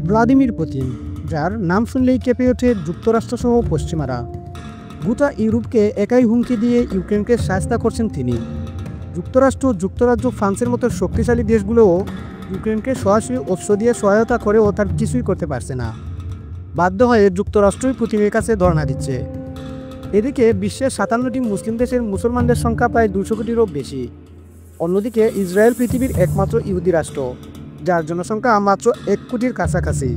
Vladimir Putin, যার নাম শুনলেই কেঁপে ওঠে যুক্তরাষ্ট্রসহ পশ্চিমারা। গোটা ইউরোপকে একাই হুমকি দিয়ে ইউক্রেনকে সাহায্য করছেন তিনি। যুক্তরাষ্ট্র, যুক্তরাজ্য, ফ্রান্সের মতো শক্তিশালী দেশগুলোও ইউক্রেনকে সরাসরি অস্ত্র দিয়ে সহায়তা করেও তার কিছুই করতে পারছে না। বাধ্য হয়ে যুক্তরাষ্ট্রই পুতিনের কাছে ধর্ণা দিচ্ছে। এদিকে বিশ্বের 57টি মুসলিম দেশের মুসলমানদের সংখ্যা প্রায় 200 কোটিরও বেশি। অন্যদিকে ইসরায়েল পৃথিবীর একমাত্র ইহুদি রাষ্ট্র, যার জনসংখ্যা মাত্র 1 কোটির কাছাকাছি।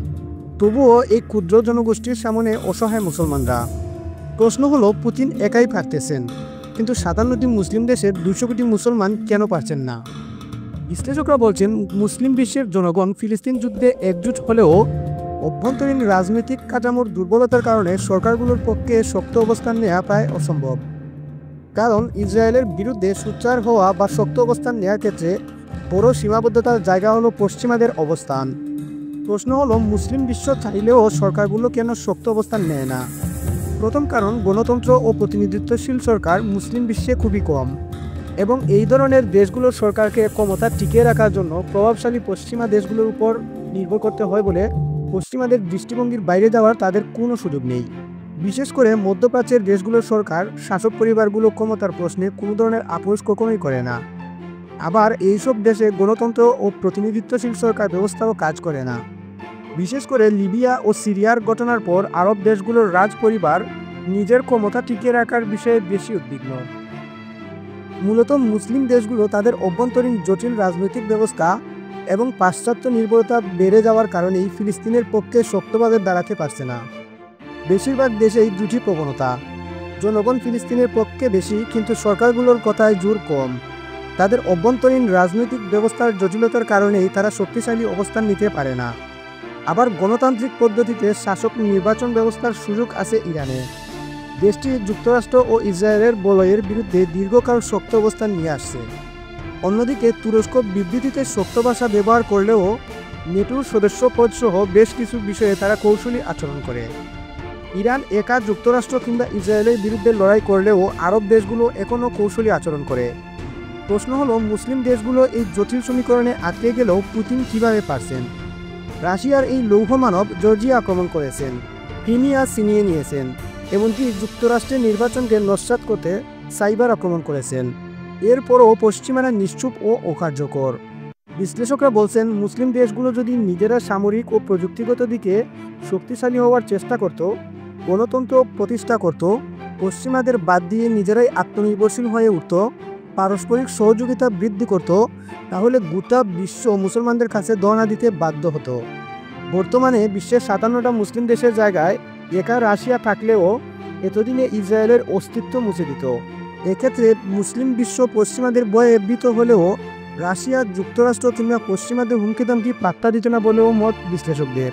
তবুও এই ক্ষুদ্র জনগোষ্ঠীর সামনে অসহায় মুসলমানরা। প্রশ্ন হলো, পুতিন একাই পারতেছেন, কিন্তু 57টি মুসলিম দেশের 200 কোটি মুসলমান কেন পারছেন না? বিশ্লেষকরা বলছেন, মুসলিম বিশ্বের জনগণ ফিলিস্তিন যুদ্ধে একজোট হলেও অভ্যন্তরীণ রাজনৈতিক কাঠামোর দুর্বলতার কারণে সরকারগুলোর পক্ষে শক্ত অবস্থান নেওয়া প্রায় অসম্ভব। কারণ ইসরায়েলের বিরুদ্ধে সোচ্চার হওয়া বা শক্ত অবস্থান নেওয়ার ক্ষেত্রে বড় সীমাবদ্ধতার জায়গা হলো পশ্চিমাদের অবস্থান। প্রশ্ন হলো, মুসলিম বিশ্ব চাইলেও সরকারগুলো কেন শক্ত অবস্থান নেয় না? প্রথম কারণ, গণতন্ত্র ও প্রতিনিধিত্বশীল সরকার মুসলিম বিশ্বে খুবই কম, এবং এই ধরনের দেশগুলোর সরকারকে ক্ষমতা টিকিয়ে রাখার জন্য প্রভাবশালী পশ্চিমা দেশগুলোর উপর নির্ভর করতে হয় বলে পশ্চিমাদের দৃষ্টিভঙ্গির বাইরে যাওয়ার তাদের কোনো সুযোগ নেই। বিশেষ করে মধ্যপ্রাচ্যের দেশগুলোর সরকার, শাসক পরিবারগুলো ক্ষমতার প্রশ্নে কোনো ধরনের আপোষ কখনোই করে না। আবার এইসব দেশে গণতন্ত্র ও প্রতিনিধিত্বশীল সরকার ব্যবস্থাও কাজ করে না। বিশেষ করে লিবিয়া ও সিরিয়ার ঘটনার পর আরব দেশগুলোর রাজ পরিবার নিজের ক্ষমতা টিকিয়ে রাখার বিষয়ে বেশি উদ্বিগ্ন। মূলত মুসলিম দেশগুলো তাদের অভ্যন্তরীণ জটিল রাজনৈতিক ব্যবস্থা এবং পাশ্চাত্য নির্ভরতা বেড়ে যাওয়ার কারণেই ফিলিস্তিনের পক্ষে শক্তভাবে দাঁড়াতে পারছে না। বেশিরভাগ দেশেই দুটি প্রবণতা: জনগণ ফিলিস্তিনের পক্ষে বেশি, কিন্তু সরকারগুলোর কথায় জোর কম। তাদের অভ্যন্তরীণ রাজনৈতিক ব্যবস্থার জটিলতার কারণেই তারা শক্তিশালী অবস্থান নিতে পারে না। আবার গণতান্ত্রিক পদ্ধতিতে শাসক নির্বাচন ব্যবস্থার সুযোগ আছে ইরানে। দেশটি যুক্তরাষ্ট্র ও ইসরায়েলের বলয়ের বিরুদ্ধে দীর্ঘকাল শক্ত অবস্থান নিয়ে আসছে। অন্যদিকে তুরস্ক বিবৃতিতে শক্ত ভাষা ব্যবহার করলেও নেটোর সদস্য পদসহ বেশ কিছু বিষয়ে তারা কৌশলী আচরণ করে। ইরান একা যুক্তরাষ্ট্র কিংবা ইসরায়েলের বিরুদ্ধে লড়াই করলেও আরব দেশগুলো এখনও কৌশলী আচরণ করে। প্রশ্ন হলো, মুসলিম দেশগুলো এই জটিল সমীকরণে আটকে গেলেও পুতিন কীভাবে পারছেন? রাশিয়ার এই লৌহ মানব জর্জিয়া আক্রমণ করেছেন, ক্রিমিয়া ছিনিয়ে নিয়েছেন, এমনকি যুক্তরাষ্ট্রের নির্বাচনকে নস্যাৎ করতে সাইবার আক্রমণ করেছেন। এরপরও পশ্চিমারা নিশ্চুপ ও অকার্যকর। বিশ্লেষকরা বলছেন, মুসলিম দেশগুলো যদি নিজেরা সামরিক ও প্রযুক্তিগত দিকে শক্তিশালী হওয়ার চেষ্টা করত, গণতন্ত্র প্রতিষ্ঠা করত, পশ্চিমাদের বাদ দিয়ে নিজেরাই আত্মনির্ভরশীল হয়ে উঠত, পারস্পরিক সহযোগিতা বৃদ্ধি করত, তাহলে গোটা বিশ্ব মুসলমানদের কাছে ধর্ণা দিতে বাধ্য হতো। বর্তমানে বিশ্বের 57টা মুসলিম দেশের জায়গায় একা রাশিয়া থাকলেও এতদিনে ইসরায়েলের অস্তিত্ব মুছে দিত। এক্ষেত্রে মুসলিম বিশ্ব পশ্চিমাদের ভয়ে ভীত হলেও রাশিয়া, যুক্তরাষ্ট্র কিংবা পশ্চিমাদের হুমকি দামকি পাত্তা দিত না বলেও মত বিশ্লেষকদের।